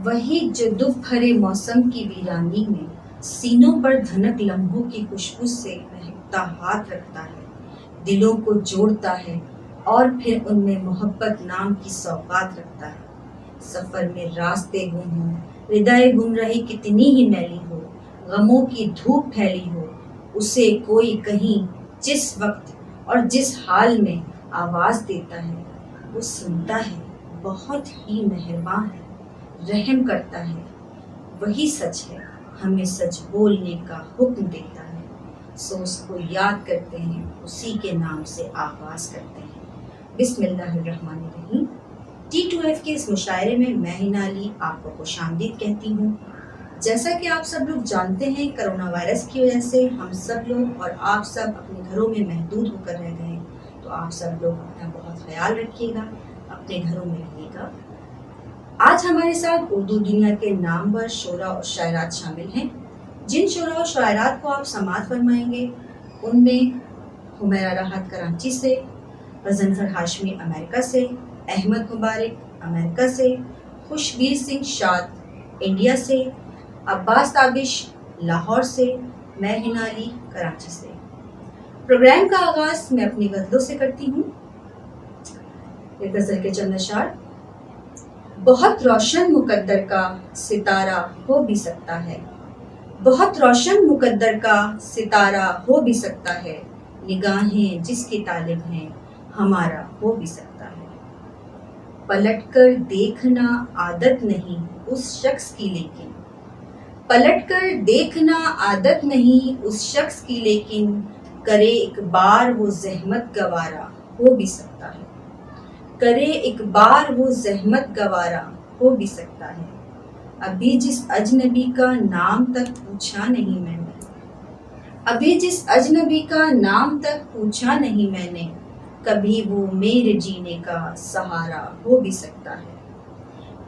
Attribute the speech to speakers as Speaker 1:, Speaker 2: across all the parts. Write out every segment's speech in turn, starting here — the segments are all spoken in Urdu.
Speaker 1: وہی جو دکھ بھرے موسم کی ویرانی میں سینوں پر دھنک لمحوں کی خوشبو سے مہکتا ہاتھ رکھتا ہے، دلوں کو جوڑتا ہے اور پھر ان میں محبت نام کی سوغات رکھتا ہے۔ سفر میں راستے گم ہوں، ہردے گم رہی کتنی ہی میلی ہو، غموں کی دھوپ پھیلی ہو، اسے کوئی کہیں جس وقت اور جس حال میں آواز دیتا ہے وہ سنتا ہے، بہت ہی مہرباں ہے، رحم کرتا ہے، وہی سچ ہے، ہمیں سچ بولنے کا حکم دیتا ہے، سو اس کو یاد کرتے ہیں، اسی کے نام سے آغاز کرتے ہیں۔ بسم اللہ الرحمن الرحیم۔ T2F کے اس مشاعرے میں میں ہنا علی آپ کو خوش آمدید کہتی ہوں۔ جیسا کہ آپ سب لوگ جانتے ہیں، کرونا وائرس کی وجہ سے ہم سب لوگ اور آپ سب اپنے گھروں میں محدود ہو کر رہ گئے، تو آپ سب لوگ اپنا بہت خیال رکھیے گا، اپنے گھروں میں رہیے گا۔ آج ہمارے ساتھ اردو دنیا کے نامور شعراء اور شاعرات شامل ہیں۔ جن شعراء اور شاعرات کو آپ سماعت فرمائیں گے ان میں حمیرہ راحت کراچی سے، غضنفر ہاشمی امریکہ سے، احمد مبارک امریکہ سے، خوشبیر سنگھ شاد انڈیا سے، عباس تابش لاہور سے، میں ہنا علی کراچی سے۔ پروگرام کا آغاز میں اپنی غزلوں سے کرتی ہوں۔ ایک غزل کے چند اشعار۔ بہت روشن مقدر کا ستارہ ہو بھی سکتا ہے، بہت روشن مقدر کا ستارہ ہو بھی سکتا ہے، نگاہیں جس کی طالب ہیں ہمارا ہو بھی سکتا ہے۔ پلٹ کر دیکھنا عادت نہیں اس شخص کی لیکن، پلٹ کر دیکھنا عادت نہیں اس شخص کی لیکن، کرے ایک بار وہ زحمت گوارا ہو بھی سکتا ہے، کرے ایک بار وہ زحمت گوارا ہو بھی سکتا ہے۔ ابھی جس اجنبی کا نام تک پوچھا نہیں میں نے، ابھی جس اجنبی کا نام تک پوچھا نہیں میں نے، کبھی وہ میرے جینے کا سہارا ہو بھی سکتا ہے،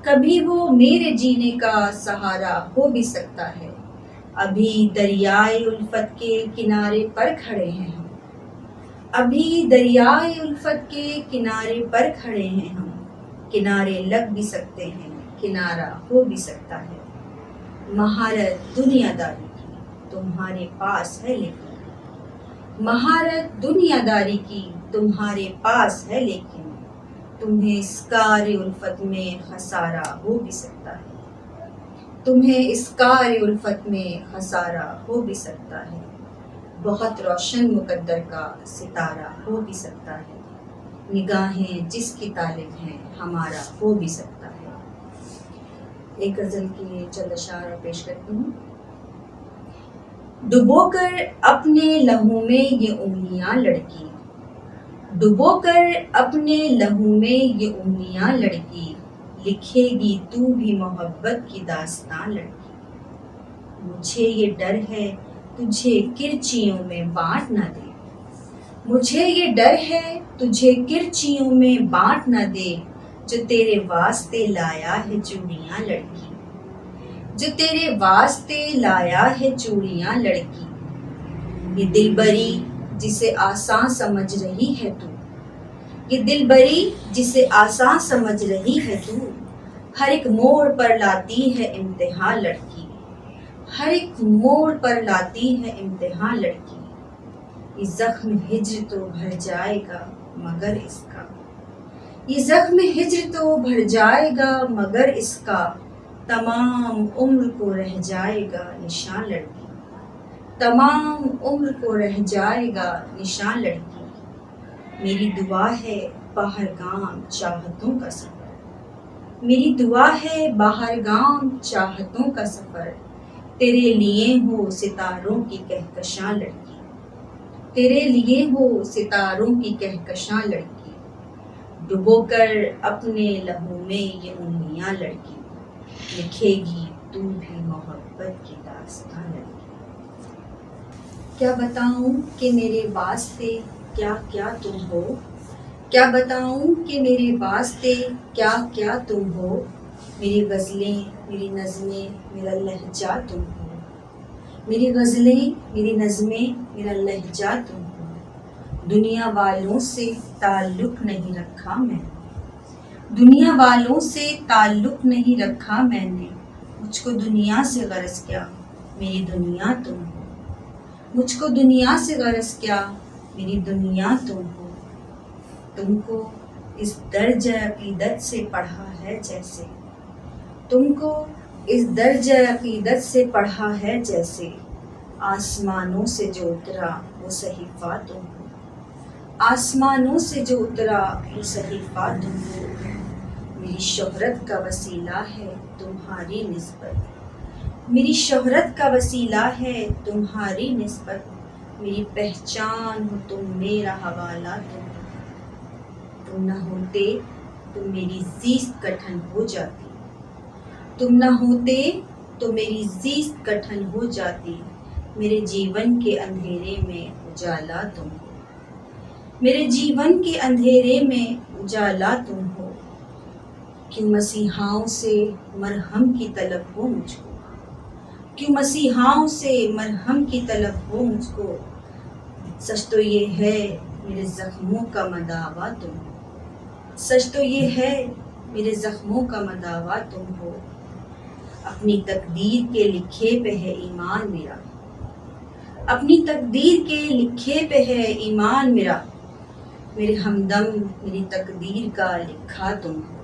Speaker 1: کبھی وہ میرے جینے کا سہارا ہو بھی سکتا ہے۔ ابھی دریائے الفت کے کنارے پر کھڑے ہیں ہم، ابھی دریائے الفت کے کنارے پر کھڑے ہیں ہم، کنارے لگ بھی سکتے ہیں، کنارہ ہو بھی سکتا ہے۔ مہارت دنیا داری کی تمہارے پاس ہے لیکن، مہارت دنیا داری کی تمہارے پاس ہے لیکن، تمہیں اس کار الفت میں خسارہ ہو بھی سکتا ہے، تمہیں اس کار الفت میں خسارہ ہو بھی سکتا ہے۔ بہت روشن مقدر کا ستارہ ہو بھی سکتا ہے، نگاہیں جس کی طالب ہیں ہمارا ہو بھی سکتا ہے۔ ایک غزل کی چند اشعار پیش کرتی ہوں۔ ڈبو کر اپنے لہو میں یہ انگلیاں لڑکی، ڈبو کر اپنے لہو میں یہ انگلیاں لڑکی، لکھے گی تو بھی محبت کی داستاں لڑکی۔ مجھے یہ ڈر ہے تجھے کرچیوں میں بانٹ نہ دے، مجھے یہ ڈر ہے تجھے کرچیوں میں بانٹ نہ دے، جو تیرے واسطے لایا ہے چوڑیاں لڑکی، جو تیرے واسطے لایا ہے چوڑیاں لڑکی۔ یہ دلبری جسے آساں سمجھ رہی ہے تو، یہ دلبری جسے آساں سمجھ رہی ہے تو، ہر ایک موڑ پر لاتی ہے امتحان لڑکی، ہر ایک موڑ پر لاتی ہے امتحان لڑکی۔ یہ زخم ہجر تو بھر جائے گا مگر اس کا، یہ زخم ہجر تو بھر جائے گا مگر اس کا، تمام عمر کو رہ جائے گا نشان لڑکی، تمام عمر کو رہ جائے گا نشان لڑکی۔ میری دعا ہے باہرگام چاہتوں کا سفر، میری دعا ہے باہرگام چاہتوں کا سفر، تیرے لیے ہو ستاروں کی کہکشاں لڑکی، تیرے لیے ہو ستاروں کی کہکشاں لڑکی۔ ڈبو کر اپنے لہو میں یہ انگلیاں لڑکی، لکھے گی تو بھی محبت کی داستاں لڑکی۔ کیا بتاؤں کہ میرے واسطے کیا کیا تم ہو، کیا بتاؤں کہ میرے واسطے کیا کیا تم ہو، میری غزلیں میری نظمیں میرا لہجہ تم ہو، میری غزلیں میری نظمیں میرا لہجہ تم ہو۔ دنیا والوں سے تعلق نہیں رکھا میں نے، دنیا والوں سے تعلق نہیں رکھا میں نے، مجھ کو دنیا سے غرض کیا، میری دنیا تم ہو۔ مجھ کو دنیا سے غرض کیا، میری دنیا تم ہو۔ تم کو اس درج عقیدت سے پڑھا ہے جیسے، تم کو اس درج عقیدت سے پڑھا ہے جیسے، آسمانوں سے جو اترا وہ صحیفہ تم ہو۔ آسمانوں سے جو اترا وہ صحیفہ تم ہو۔ میری شہرت کا وسیلہ ہے تمہاری نسبت، میری شہرت کا وسیلہ ہے تمہاری نسبت، میری پہچان ہو تم، میرا حوالہ تم ہو۔ تم نہ ہوتے تو میری زیست کٹھن ہو جاتی، تم نہ ہوتے تو میری زیست کٹھن ہو جاتی، میرے جیون کے اندھیرے میں اجالا تم ہو۔ میرے جیون کے اندھیرے میں اجالا تم ہو۔ کیوں مسیحاؤں سے مرہم کی طلب ہو مجھ کو، کیوں مسیحاؤں سے مرہم کی طلب ہو مجھ کو، سچ تو یہ ہے میرے زخموں کا مداوا تم ہو، سچ تو یہ ہے میرے زخموں کا مداوا تم ہو۔ اپنی تقدیر کے لکھے پہ ہے ایمان میرا، اپنی تقدیر کے لکھے پہ ہے ایمان میرا، میرے ہمدم میری تقدیر کا لکھا تم ہو۔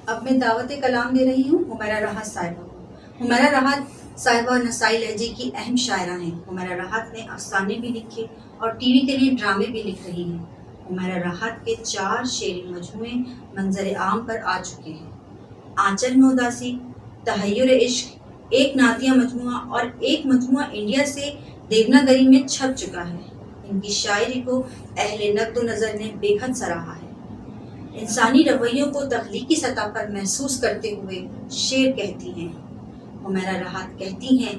Speaker 1: اب میں دعوت کلام دے رہی ہوں حمیرہ راحت صاحبہ کو۔ حمیرہ راحت صاحبہ نسائی لہجے کی اہم شاعرہ ہیں۔ حمیرہ راحت نے افسانے بھی لکھے اور ٹی وی کے لیے ڈرامے بھی لکھ رہی ہیں۔ حمیرہ راحت کے 4 شعری مجموعے منظر عام پر آ چکے ہیں۔ آنچل میں اداسی، تحیر عشق، ایک نعتیہ مجموعہ اور ایک مجموعہ انڈیا سے دیوناگری میں چھپ چکا ہے۔ ان کی شاعری کو اہل نقد و نظر نے بے حد سراہا ہے۔ انسانی رویوں کو تخلیقی سطح پر محسوس کرتے ہوئے شعر کہتی ہیں۔ حمیرہ راحت کہتی ہیں،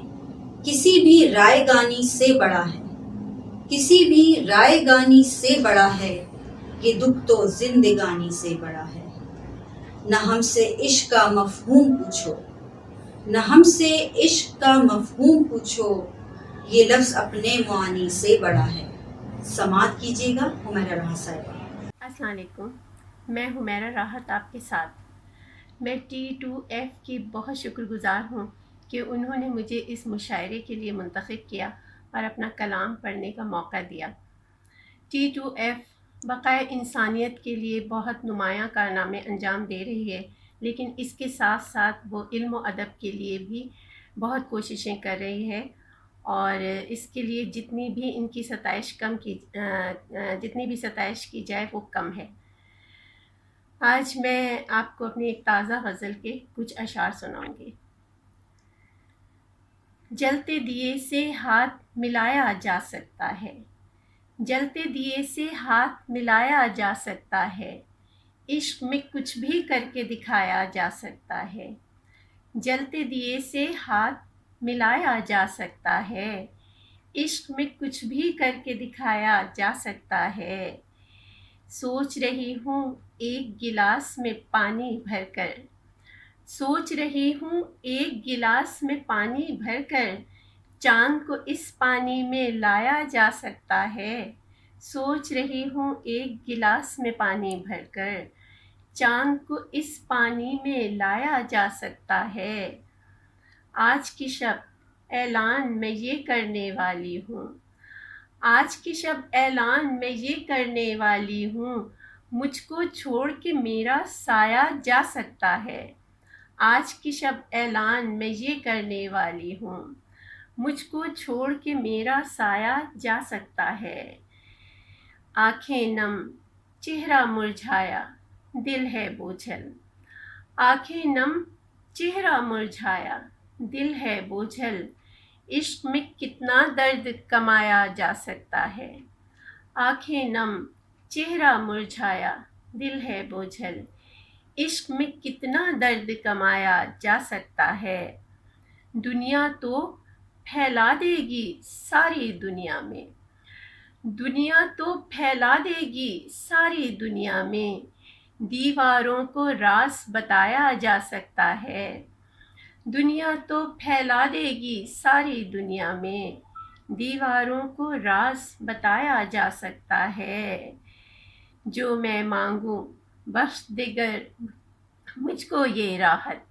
Speaker 1: کسی بھی رائے گانی سے بڑا ہے، کسی بھی رائے گانی سے بڑا ہے، یہ دکھ تو زندگانی سے بڑا ہے۔ نہ ہم سے عشق کا مفہوم پوچھو، نہ ہم سے عشق کا مفہوم پوچھو، یہ لفظ اپنے معانی سے بڑا ہے۔ سماعت کیجیے گا حمیرہ راحت صاحبہ۔
Speaker 2: السلام علیکم، میں حمیرہ راحت آپ کے ساتھ۔ میں T2F کی بہت شکر گزار ہوں کہ انہوں نے مجھے اس مشاعرے کے لیے منتخب کیا اور اپنا کلام پڑھنے کا موقع دیا۔ T2F بقائے انسانیت کے لیے بہت نمایاں کارنامے انجام دے رہی ہے، لیکن اس کے ساتھ ساتھ وہ علم و ادب کے لیے بھی بہت کوششیں کر رہی ہے، اور اس کے لیے جتنی بھی ان کی جتنی بھی ستائش کی جائے وہ کم ہے۔ آج میں آپ کو اپنی ایک تازہ غزل کے کچھ اشعار سناؤں گی۔ جلتے دیے سے ہاتھ ملایا جا سکتا ہے، جلتے دیے سے ہاتھ ملایا جا سکتا ہے، عشق میں کچھ بھی کر کے دکھایا جا سکتا ہے۔ جلتے دیے سے ہاتھ ملایا جا سکتا ہے، عشق میں کچھ بھی کر کے دکھایا جا سکتا ہے۔ سوچ رہی ہوں ایک گلاس میں پانی بھر کر، سوچ رہی ہوں ایک گلاس میں پانی بھر کر، چاند کو اس پانی میں لایا جا سکتا ہے۔ سوچ رہی ہوں ایک گلاس میں پانی بھر کر، چاند کو اس پانی میں لایا جا سکتا ہے۔ آج کی شب اعلان میں یہ کرنے والی ہوں، آج کی شب اعلان میں یہ کرنے والی ہوں، مجھ کو چھوڑ کے میرا سایہ جا سکتا ہے۔ آج کی شب اعلان میں یہ کرنے والی ہوں، مجھ کو چھوڑ کے میرا سایہ جا سکتا ہے۔ آنکھیں نم چہرہ مرجھایا دل ہے بوجھل، آنکھیں نم چہرہ مرجھایا دل ہے بوجھل، عشق میں کتنا درد کمایا جا سکتا ہے۔ آنکھیں نم چہرہ مرجھایا دل ہے بوجھل، عشق میں کتنا درد کمایا جا سکتا ہے۔ دنیا تو پھیلا دے گی ساری دنیا میں، دنیا تو پھیلا دے گی ساری دنیا میں، دیواروں کو راز بتایا جا سکتا ہے۔ دنیا تو پھیلا دے گی ساری دنیا میں، دیواروں کو راز بتایا جا سکتا ہے۔ جو میں مانگوں بخش دیگر مجھ کو یہ راحت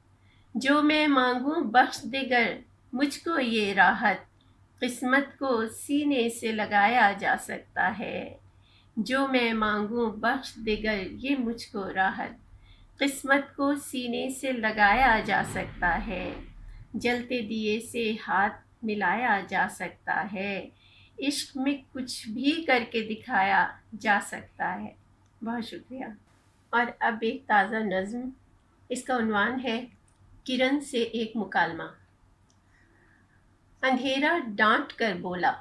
Speaker 2: جو میں مانگوں بخش دیگر، مجھ کو یہ راحت قسمت کو سینے سے لگایا جا سکتا ہے۔ جو میں مانگوں بخش دیگر، یہ مجھ کو راحت قسمت کو سینے سے لگایا جا سکتا ہے۔ جلتے دیے سے ہاتھ ملایا جا سکتا ہے، عشق میں کچھ بھی کر کے دکھایا جا سکتا ہے۔ بہت شکریہ۔ اور اب ایک تازہ نظم، اس کا عنوان ہے کرن سے ایک مکالمہ۔ اندھیرا ڈانٹ کر بولا،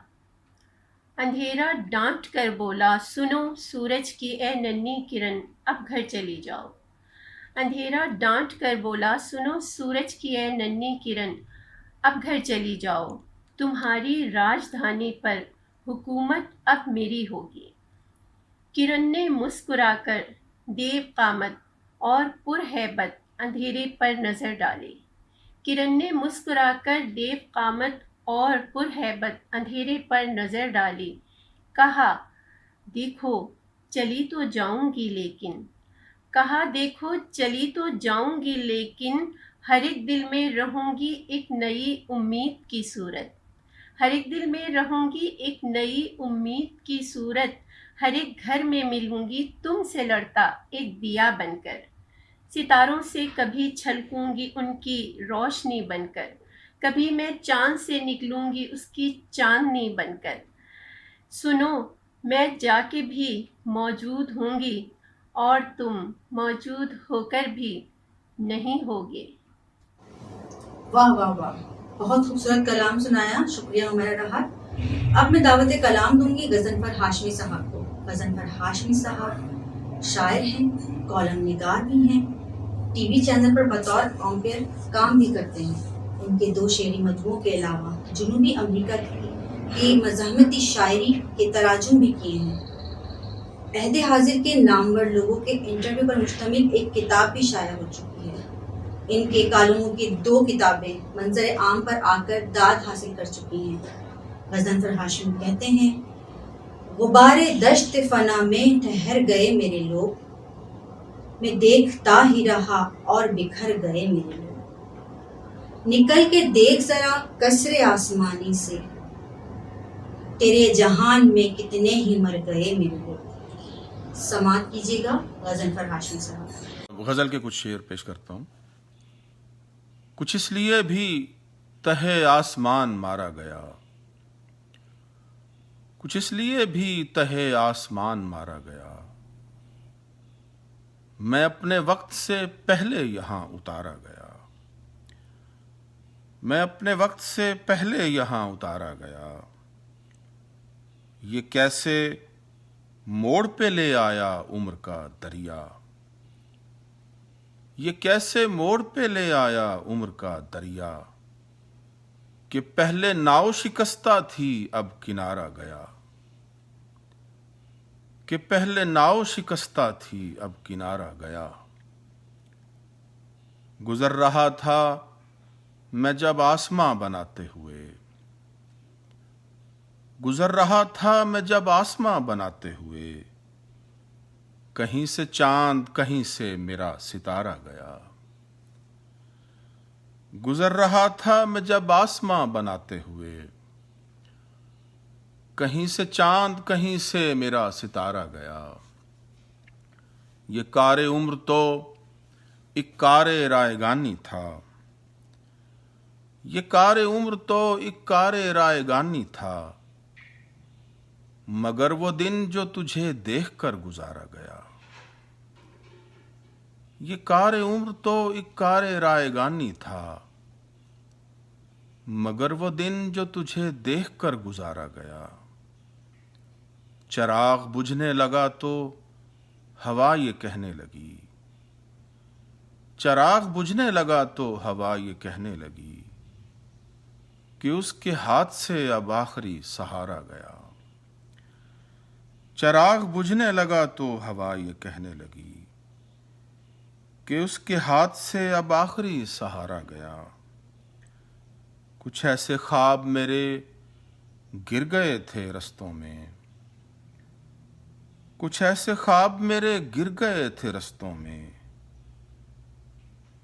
Speaker 2: اندھیرا ڈانٹ کر بولا، سنو سورج کی اے ننھی کرن، اب گھر چلی جاؤ۔ اندھیرا ڈانٹ کر بولا، سنو سورج کی اے ننھی کرن، اب گھر چلی جاؤ۔ تمہاری راجدھانی پر حکومت اب میری ہوگی۔ کرن نے مسکرا کر دیو قامت اور پرہیبت اندھیرے پر نظر ڈالی۔ کرن نے مسکرا کر دیو قامت اور پرہیبت اندھیرے پر نظر ڈالی، کہا دیکھو چلی تو جاؤں گی لیکن، کہا دیکھو چلی تو جاؤں گی لیکن، ہر ایک دل میں رہوں گی ایک نئی امید کی صورت، ہر ایک دل میں رہوں گی ایک نئی امید کی صورت، ہر ایک گھر میں ملوں گی تم سے لڑتا ایک دیا بن کر، ستاروں سے کبھی چھلکوں گی ان کی روشنی بن کر، کبھی میں چاند سے نکلوں گی اس کی چاندنی بن کر، سنو میں جا کے بھی موجود ہوں گی اور تم موجود ہو کر بھی نہیں ہوگے۔
Speaker 1: واہ واہ واہ، بہت خوبصورت کلام سنایا، شکریہ ہمارا راحت۔ اب میں دعوت کلام دوں گی غضنفر ہاشمی صاحب کو۔ غضنفر ہاشمی صاحب شاعر ہیں، کالم نگار بھی ہیں، ٹی وی چینل پر بطور امپیئر کام بھی کرتے ہیں۔ ان کے 2 شعری مجموعوں کے علاوہ جنوبی امریکہ کی مزاحمتی شاعری کے تراجم بھی کیے ہیں۔ عہد حاضر کے نامور لوگوں کے انٹرویو پر مشتمل ایک کتاب بھی شائع ہو چکی ہے۔ ان کے کالموں کی 2 کتابیں منظر عام پر آ کر داد حاصل کر چکی ہیں۔ غضنفر ہاشمی کہتے ہیں، غبار دشت فنا میں ٹھہر گئے میرے لوگ، میں دیکھتا ہی رہا اور بکھر گئے میرے لوگ، نکل کے دیکھ ذرا کسرے آسمانی سے، تیرے جہان میں کتنے ہی مر گئے میرے لوگ۔ سماعت کیجیے گا غضنفر ہاشمی صاحب۔
Speaker 3: غزل کے کچھ شعر پیش کرتا ہوں۔ کچھ اس لیے بھی تہے آسمان مارا گیا، کچھ اس لیے بھی تہے آسمان مارا گیا، میں اپنے وقت سے پہلے یہاں اتارا گیا، میں اپنے وقت سے پہلے یہاں اتارا گیا، یہ کیسے موڑ پہ لے آیا عمر کا دریا، یہ کیسے موڑ پہ لے آیا عمر کا دریا، کہ پہلے ناؤ شکستہ تھی اب کنارہ گیا، کہ پہلے ناؤ شکستہ تھی اب کنارہ گیا، گزر رہا تھا میں جب آسماں بناتے ہوئے، گزر رہا تھا میں جب آسماں بناتے ہوئے، کہیں سے چاند کہیں سے میرا ستارہ گیا، گزر رہا تھا میں جب آسماں بناتے ہوئے، کہیں سے چاند کہیں سے میرا ستارہ گیا، یہ کار عمر تو ایک کار رائگانی تھا، یہ کار عمر تو ایک کار رائگانی تھا، مگر وہ دن جو تجھے دیکھ کر گزارا گیا، یہ کار عمر تو ایک کار رائگانی تھا، مگر وہ دن جو تجھے دیکھ کر گزارا گیا، چراغ بجھنے لگا تو ہوا یہ کہنے لگی، چراغ بجھنے لگا تو ہوا یہ کہنے لگی، کہ اس کے ہاتھ سے اب آخری سہارا گیا، چراغ بجھنے لگا تو ہوا یہ کہنے لگی، کہ اس کے ہاتھ سے اب آخری سہارا گیا، کچھ ایسے خواب میرے گر گئے تھے رستوں میں، کچھ ایسے خواب میرے گر گئے تھے رستوں میں،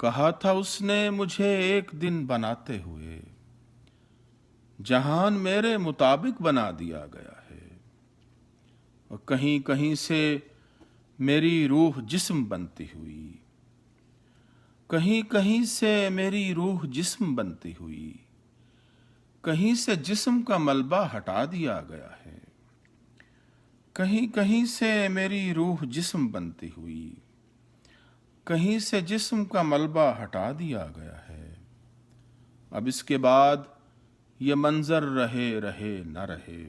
Speaker 3: کہا تھا اس نے مجھے ایک دن بناتے ہوئے، جہان میرے مطابق بنا دیا گیا ہے، اور کہیں کہیں سے میری روح جسم بنتی ہوئی، کہیں کہیں سے میری روح جسم بنتی ہوئی، کہیں سے جسم کا ملبہ ہٹا دیا گیا ہے، کہیں کہیں سے میری روح جسم بنتی ہوئی، کہیں سے جسم کا ملبہ ہٹا دیا گیا ہے۔ اب اس کے بعد یہ منظر رہے رہے نہ رہے،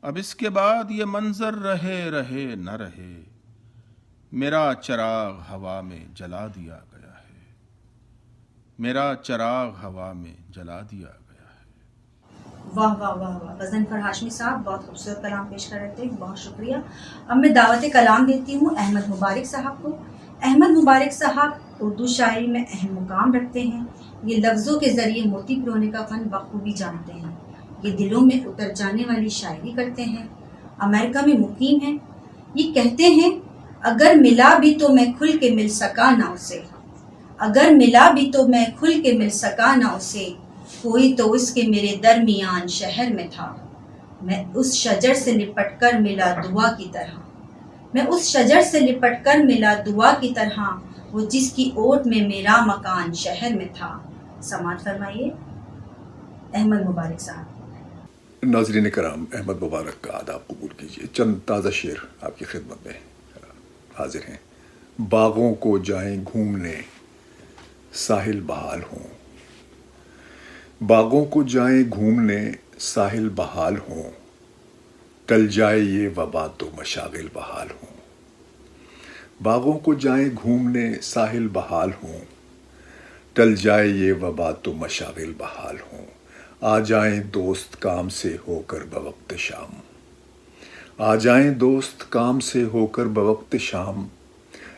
Speaker 3: اب اس کے بعد یہ منظر رہے رہے نہ رہے، میرا چراغ ہوا میں جلا دیا گیا ہے، میرا چراغ ہوا میں جلا دیا گیا ہے۔
Speaker 1: واہ واہ واہ واہ، غضنفر ہاشمی صاحب بہت خوبصورت کلام پیش کر رہے تھے، بہت شکریہ۔ اب میں دعوت کلام دیتی ہوں احمد مبارک صاحب کو۔ احمد مبارک صاحب اردو شاعری میں اہم مقام رکھتے ہیں، یہ لفظوں کے ذریعے موتی پرونے کا فن بخوبی جانتے ہیں، یہ دلوں میں اتر جانے والی شاعری کرتے ہیں، امریکہ میں مقیم ہیں۔ یہ کہتے ہیں اگر ملا بھی تو میں کھل کے مل سکا نہ اسے، اگر ملا بھی تو میں کھل کے مل سکا نہ اسے، کوئی تو اس کے میرے درمیان شہر میں تھا، میں اس شجر سے لپٹ کر ملا دعا کی طرح، میں اس شجر سے لپٹ کر ملا دعا کی طرح، وہ جس کی اوٹ میں میرا مکان شہر میں تھا۔ سماعت فرمائیے احمد مبارک صاحب۔
Speaker 4: ناظرین کرام، احمد مبارک کا آداب قبول کیجیے۔ چند تازہ شعر آپ کی خدمت میں حاضر ہیں۔ باغوں کو جائیں گھومنے ساحل بحال ہوں، باغوں کو جائیں گھومنے ساحل بحال ہوں، ٹل جائے یہ وبا تو مشاغل بحال ہوں، باغوں کو جائیں گھومنے ساحل بحال ہوں، ٹل جائے یہ وبا تو مشاغل بحال ہوں، آ جائیں دوست کام سے ہو کر بوقت شام، آ جائیں دوست کام سے ہو کر بوقت شام،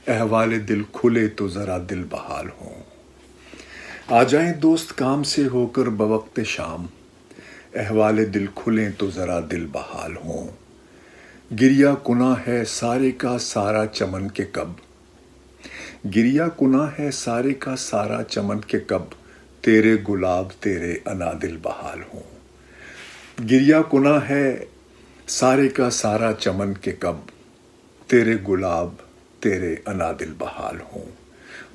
Speaker 4: احوال دل کھلے تو ذرا دل بحال ہوں، آ جائیں دوست کام سے ہو کر بوقت شام، احوال دل کھلیں تو ذرا دل بحال ہوں، گریا کنا ہے سارے کا سارا چمن کے کب، گریا کنا ہے سارے کا سارا چمن کے کب، تیرے گلاب تیرے انادل بحال ہوں، گریا کنا ہے سارے کا سارا چمن کے کب، تیرے گلاب تیرے انادل بحال ہوں،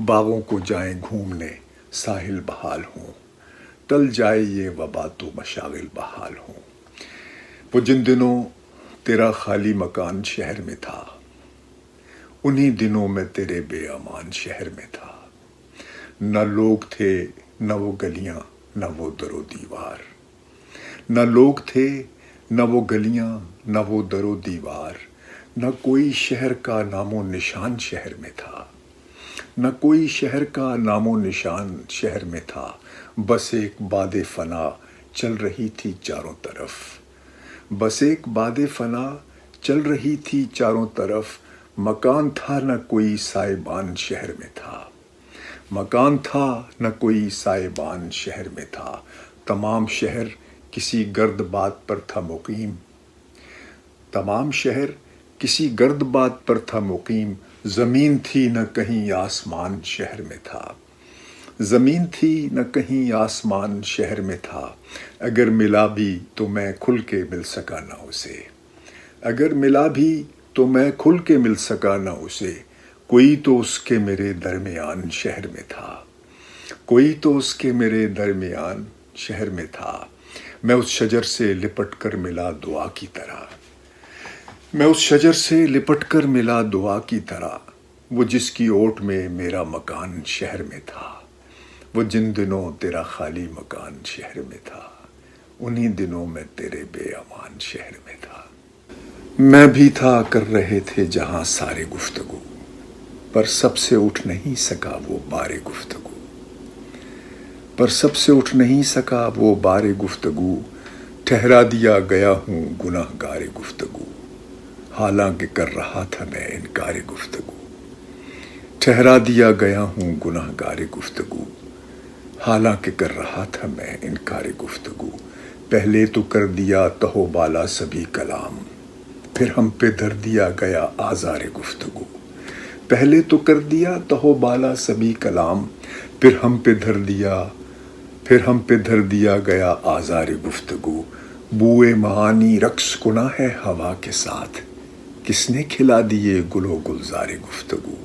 Speaker 4: باغوں کو جائیں گھومنے ساحل بحال ہوں، ٹل جائے یہ وبا تو مشاغل بحال ہوں۔ وہ جن دنوں تیرا خالی مکان شہر میں تھا، انہی دنوں میں تیرے بے امان شہر میں تھا، نہ لوگ تھے نہ وہ گلیاں نہ وہ در و دیوار، نہ لوگ تھے نہ وہ گلیاں نہ وہ در و دیوار، نہ کوئی شہر کا نام و نشان شہر میں تھا، نہ کوئی شہر کا نام و نشان شہر میں تھا، بس ایک باد فنا چل رہی تھی چاروں طرف، بس ایک باد فنا چل رہی تھی چاروں طرف، مکان تھا نہ کوئی سائبان شہر میں تھا، مکان تھا نہ کوئی سائبان شہر میں تھا، تمام شہر کسی گرد بات پر تھا مقیم، تمام شہر کسی گرد بات پر تھا مقیم، زمین تھی نہ کہیں آسمان شہر میں تھا، زمین تھی نہ کہیں آسمان شہر میں تھا، اگر ملا بھی تو میں کھل کے مل سکا نہ اسے، اگر ملا بھی تو میں کھل کے مل سکا نہ اسے، کوئی تو اس کے میرے درمیان شہر میں تھا، کوئی تو اس کے میرے درمیان شہر میں تھا، میں اس شجر سے لپٹ کر ملا دعا کی طرح، میں اس شجر سے لپٹ کر ملا دعا کی طرح، وہ جس کی اوٹ میں میرا مکان شہر میں تھا، وہ جن دنوں تیرا خالی مکان شہر میں تھا، انہی دنوں میں تیرے بے امان شہر میں تھا، میں بھی تھا کر رہے تھے جہاں سارے گفتگو، پر سب سے اٹھ نہیں سکا وہ بار گفتگو، پر سب سے اٹھ نہیں سکا وہ بار گفتگو، ٹھہرا دیا گیا ہوں گناہ گار گفتگو، حالانکہ کر رہا تھا میں انکار گفتگو، ٹھہرا دیا گیا ہوں گناہ گار گفتگو، حالانکہ کر رہا تھا میں انکار گفتگو، پہلے تو کر دیا تہو بالا سبھی کلام، پھر ہم پہ دھر دیا گیا آزار گفتگو، پہلے تو کر دیا تہو بالا سبھی کلام، پھر ہم پہ دھر دیا گیا آزار گفتگو، بوئے معانی رقص کنا ہے ہوا کے ساتھ، کس نے کھلا دیے گل و گلزار گفتگو،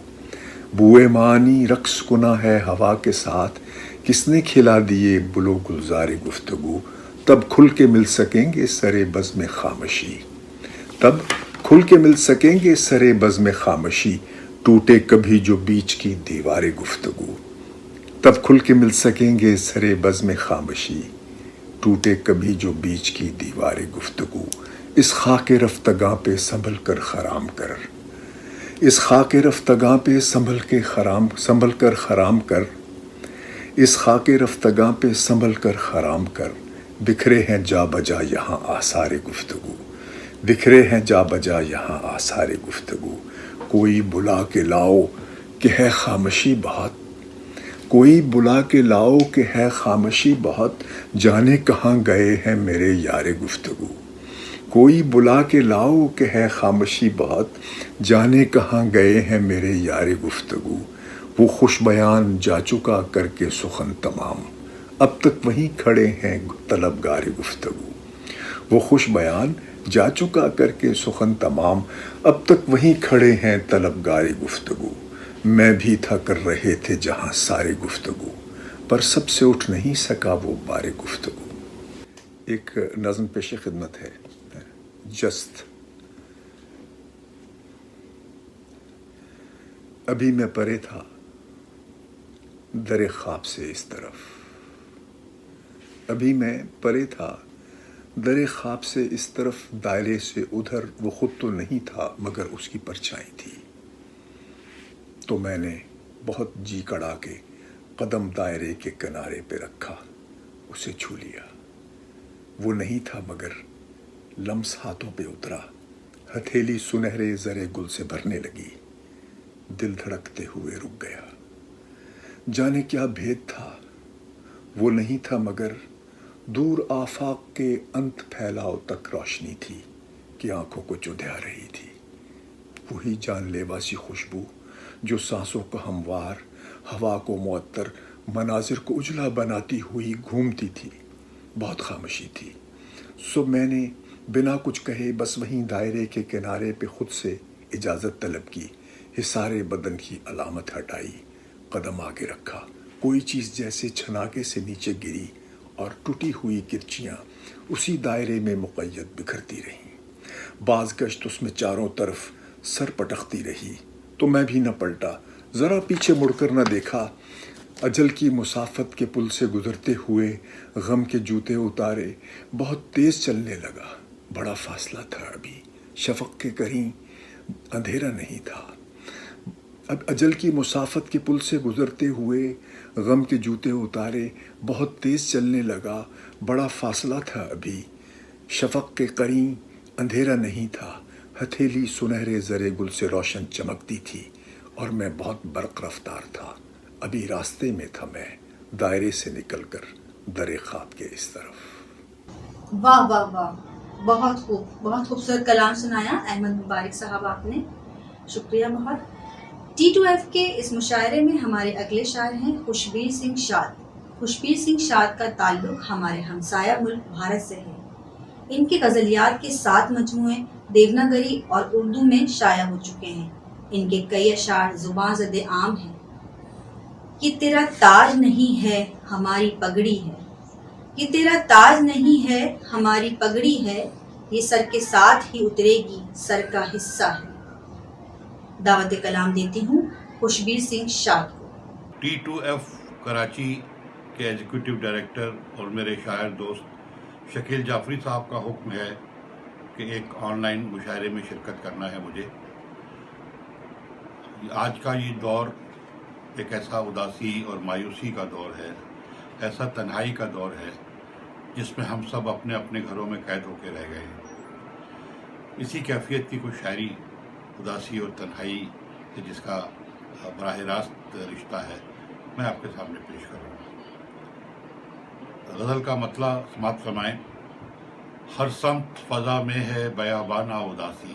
Speaker 4: بوئے معانی رقص کنا ہے ہوا کے ساتھ، کس نے کھلا دیے گل و گلزار گفتگو، تب کھل کے مل سکیں گے سرے بزم خامشی، تب کھل کے مل سکیں گے سرے بزم خامشی، ٹوٹے کبھی جو بیچ کی دیوار گفتگو، تب کھل کے مل سکیں گے سرے بزم خامشی، ٹوٹے کبھی جو بیچ کی دیوار گفتگو، اس خاک رفتگاں پہ سنبھل کر خرام کر، اس خاک رفتگاں پہ سنبھل کر خرام کر، اس خاک رفتگاں پہ سنبھل کر خرام کر، بکھرے ہیں جا بجا یہاں آثار گفتگو، بکھرے ہیں جا بجا یہاں آثار گفتگو، کوئی بلا کے لاؤ کہ ہے خامشی بہت، کوئی بلا کے لاؤ کہ ہے خامشی بہت، جانے کہاں گئے ہیں میرے یار گفتگو، کوئی بلا کے لاؤ کہ ہے خامشی بہت، جانے کہاں گئے ہیں میرے یار گفتگو، وہ خوش بیان جا چکا کر کے سخن تمام، اب تک وہیں کھڑے ہیں طلبگار گفتگو، وہ خوش بیان جا چکا کر کے سخن تمام، اب تک وہیں کھڑے ہیں طلبگار گفتگو، میں بھی تھا کر رہے تھے جہاں سارے گفتگو، پر سب سے اٹھ نہیں سکا وہ بار گفتگو۔ ایک نظم پیش خدمت ہے، جست۔ ابھی میں پرے تھا در خواب سے اس طرف، ابھی میں پرے تھا در خواب سے اس طرف، دائرے سے ادھر وہ خود تو نہیں تھا مگر اس کی پرچھائی تھی، تو میں نے بہت جی کڑا کے قدم دائرے کے کنارے پہ رکھا، اسے چھو لیا، وہ نہیں تھا مگر لمس ہاتھوں پہ اترا، ہتھیلی سنہرے زرے گل سے بھرنے لگی، دل دھڑکتے ہوئے رک گیا، جانے کیا بھید تھا، وہ نہیں تھا مگر دور آفاق کے انت پھیلاؤ تک روشنی تھی کہ آنکھوں کو چدھا رہی تھی، وہی جان لیوا سی خوشبو جو سانسوں کو ہموار، ہوا کو معطر، مناظر کو اجلا بناتی ہوئی گھومتی تھی، بہت خاموشی تھی، سو میں نے بنا کچھ کہے بس وہیں دائرے کے کنارے پہ خود سے اجازت طلب کی، حصار بدن کی علامت ہٹائی، قدم آگے رکھا، کوئی چیز جیسے چھناکے سے نیچے گری اور ٹوٹی ہوئی کرچیاں اسی دائرے میں مقید بکھرتی رہیں، بعض گشت اس میں چاروں طرف سر پٹکتی رہی، تو میں بھی نہ پلٹا، ذرا پیچھے مڑ کر نہ دیکھا، اجل کی مسافت کے پل سے گزرتے ہوئے غم کے جوتے اتارے، بہت تیز چلنے لگا، بڑا فاصلہ تھا ابھی، شفق کے کریں اندھیرا نہیں تھا، اب اجل کی مسافت کے پل سے گزرتے ہوئے غم کے جوتے اتارے، بہت تیز چلنے لگا، بڑا فاصلہ تھا ابھی، شفق کے قرین اندھیرا نہیں تھا، ہتھیلی سنہرے زرے گل سے روشن چمکتی تھی، اور میں بہت برق رفتار تھا، ابھی راستے میں تھا میں دائرے سے نکل کر در خواب کے اس طرف۔
Speaker 1: واہ واہ واہ، بہت خوب، بہت خوبصورت کلام سنایا احمد مبارک صاحب آپ نے، شکریہ بہت۔ T2F کے اس مشاعرے میں ہمارے اگلے شاعر ہیں خوشبیر سنگھ شاد۔ خوشبیر سنگھ شاد کا تعلق ہمارے ہمسایہ ملک بھارت سے ہے۔ ان کے غزلیات کے 7 مجموعے دیوناگری اور اردو میں شائع ہو چکے ہیں۔ ان کے کئی اشعار زباں زد عام ہیں۔ یہ تیرا تاج نہیں ہے ہماری پگڑی ہے، یہ تیرا تاج نہیں ہے ہماری پگڑی ہے، یہ سر کے ساتھ ہی اترے گی سر کا حصہ ہے۔ دعوت کلام دیتی ہوں خوشبیر سنگھ شاد کو۔
Speaker 5: T2F کراچی کے ایگزیکٹو ڈائریکٹر اور میرے شاعر دوست شکیل جعفری صاحب کا حکم ہے کہ ایک آن لائن مشاعرے میں شرکت کرنا ہے مجھے۔ آج کا یہ دور ایک ایسا اداسی اور مایوسی کا دور ہے، ایسا تنہائی کا دور ہے جس میں ہم سب اپنے اپنے گھروں میں قید ہو کے رہ گئے ہیں۔ اسی کیفیت کی کچھ شاعری اداسی اور تنہائی سے جس کا براہ راست رشتہ ہے، میں آپ کے سامنے پیش کروں گا۔ غزل کا مطلع سماعت فرمائیں۔ ہر سمت فضا میں ہے بیابانہ اداسی،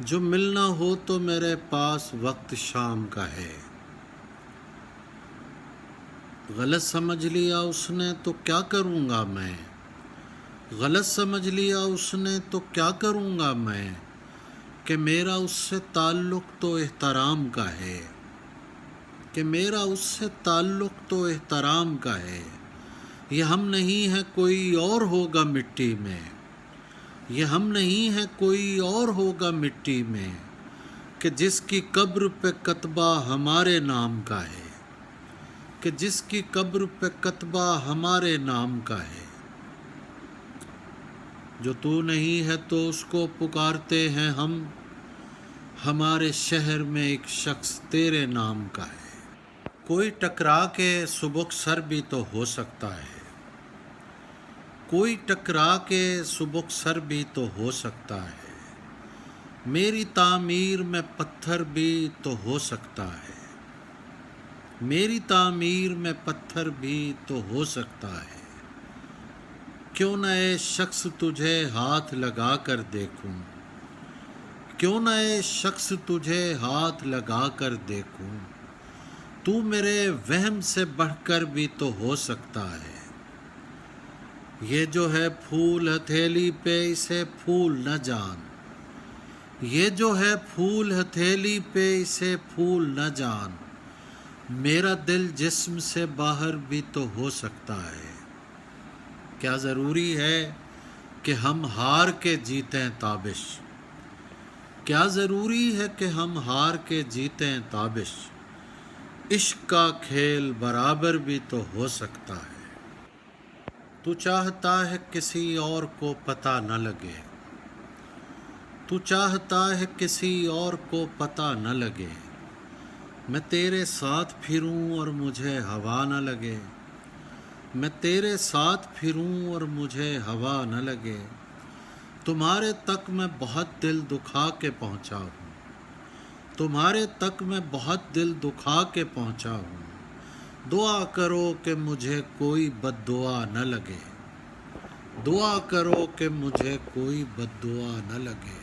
Speaker 6: جو ملنا ہو تو میرے پاس وقت شام کا ہے۔ غلط سمجھ لیا اس نے تو کیا کروں گا میں، غلط سمجھ لیا اس نے تو کیا کروں گا میں، کہ میرا اس سے تعلق تو احترام کا ہے، کہ میرا اس سے تعلق تو احترام کا ہے۔ یہ ہم نہیں ہے کوئی اور ہوگا مٹی میں، یہ ہم نہیں ہے کوئی اور ہوگا مٹی میں، کہ جس کی قبر پہ کتبہ ہمارے نام کا ہے، کہ جس کی قبر پہ کتبہ ہمارے نام کا ہے۔ جو تو نہیں ہے تو اس کو پکارتے ہیں ہم، ہمارے شہر میں ایک شخص تیرے نام کا ہے۔ کوئی ٹکرا کے سبک سر بھی تو ہو سکتا ہے، کوئی ٹکرا کے سبک سر بھی تو ہو سکتا ہے، میری تعمیر میں پتھر بھی تو ہو سکتا ہے، میری تعمیر میں پتھر بھی تو ہو سکتا ہے۔ کیوں نہ اے شخص تجھے ہاتھ لگا کر دیکھوں، کیوں نہ اے شخص تجھے ہاتھ لگا کر دیکھوں، تو میرے وہم سے بڑھ کر بھی تو ہو سکتا ہے۔ یہ جو ہے پھول ہتھیلی پہ اسے پھول نہ جان، یہ جو ہے پھول ہتھیلی پہ اسے پھول نہ جان، میرا دل جسم سے باہر بھی تو ہو سکتا ہے۔ کیا ضروری ہے کہ ہم ہار کے جیتیں تابش، کیا ضروری ہے کہ ہم ہار کے جیتیں تابش، عشق کا کھیل برابر بھی تو ہو سکتا ہے۔ تو چاہتا ہے کسی اور کو پتہ نہ لگے، تو چاہتا ہے کسی اور کو پتہ نہ لگے، میں تیرے ساتھ پھروں اور مجھے ہوا نہ لگے، میں تیرے ساتھ پھروں اور مجھے ہوا نہ لگے، تمہارے تک میں بہت دل دکھا کے پہنچا ہوں، تمہارے تک میں بہت دل دکھا کے پہنچا ہوں، دعا کرو کہ مجھے کوئی بد دعا نہ لگے، دعا کرو کہ مجھے کوئی بد دعا نہ لگے۔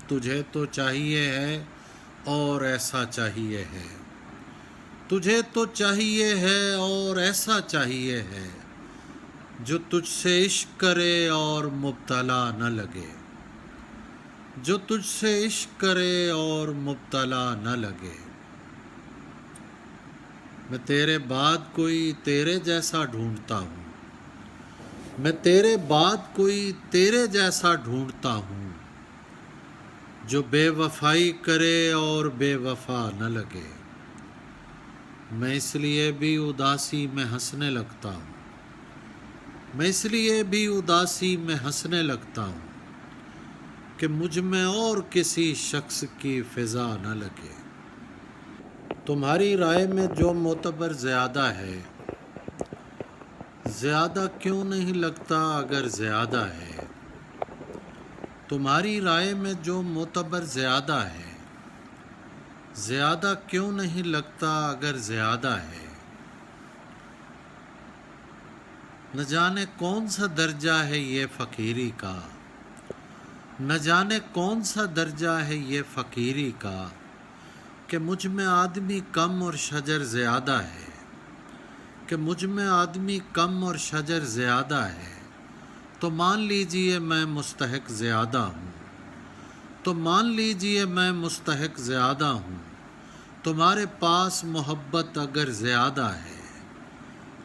Speaker 6: تجھے تو چاہیے ہے اور ایسا چاہیے ہے، تجھے تو چاہیے ہے اور ایسا چاہیے ہے، جو تجھ سے عشق کرے اور مبتلا نہ لگے، جو تجھ سے عشق کرے اور مبتلا نہ لگے۔ میں تیرے بعد کوئی تیرے جیسا ڈھونڈتا ہوں، میں تیرے بعد کوئی تیرے جیسا ڈھونڈتا ہوں، جو بے وفائی کرے اور بے وفا نہ لگے۔ میں اس لیے بھی اداسی میں ہنسنے لگتا ہوں، میں اس لیے بھی اداسی میں ہنسنے لگتا ہوں، کہ مجھ میں اور کسی شخص کی فضا نہ لگے۔ تمہاری رائے میں جو معتبر زیادہ ہے، زیادہ کیوں نہیں لگتا اگر زیادہ ہے، تمہاری رائے میں جو معتبر زیادہ ہے، زیادہ کیوں نہیں لگتا اگر زیادہ ہے۔ نہ جانے کون سا درجہ ہے یہ فقیری کا، نہ جانے کون سا درجہ ہے یہ فقیری کا، کہ مجھ میں آدمی کم اور شجر زیادہ ہے، کہ مجھ میں آدمی کم اور شجر زیادہ ہے، تو مان لیجئے میں مستحق زیادہ ہوں، تو مان لیجئے میں مستحق زیادہ ہوں، تمہارے پاس محبت اگر زیادہ ہے،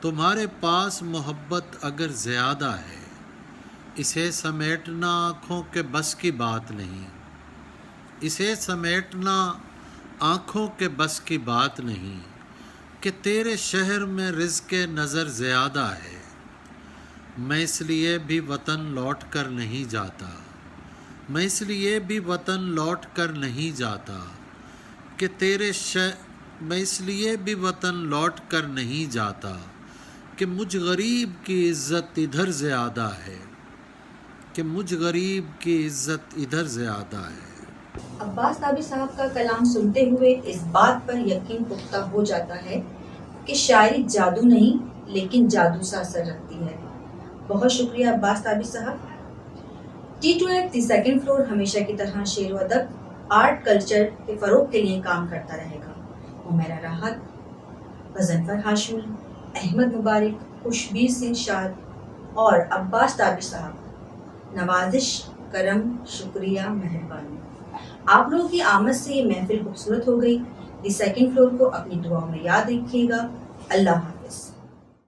Speaker 6: تمہارے پاس محبت اگر زیادہ ہے، اسے سمیٹنا آنکھوں کے بس کی بات نہیں، اسے سمیٹنا آنکھوں کے بس کی بات نہیں، کہ تیرے شہر میں رزق نظر زیادہ ہے، میں اس لیے بھی وطن لوٹ کر نہیں جاتا، میں اس لیے بھی وطن لوٹ کر نہیں جاتا، کہ میں اس لیے بھی وطن لوٹ کر نہیں جاتا، کہ مجھ غریب کی عزت ادھر زیادہ ہے، کہ مجھ غریب کی عزت ادھر زیادہ ہے۔
Speaker 1: عباس تابی صاحب کا کلام سنتے ہوئے اس بات پر یقین پختہ ہو جاتا ہے کہ شاعری جادو نہیں لیکن جادو سا اثر رکھتی ہے۔ بہت شکریہ عباس تابی صاحب۔ T2F دی سیکنڈ فلور ہمیشہ کی طرح شعر و ادب آرٹ کلچر کے فروغ کے لیے کام کرتا رہے گا. عمیرہ راحت، غضنفر ہاشمی، احمد مبارک، خوشبیر سنگھ شاد اور عباس تابر صاحب، نوازش، کرم، شکریہ، مہربانی. آپ لوگوں کی آمد سے یہ محفل خوبصورت ہو گئی. دی سیکنڈ فلور کو اپنی دعاؤں میں یاد رکھیے گا. اللہ حافظ.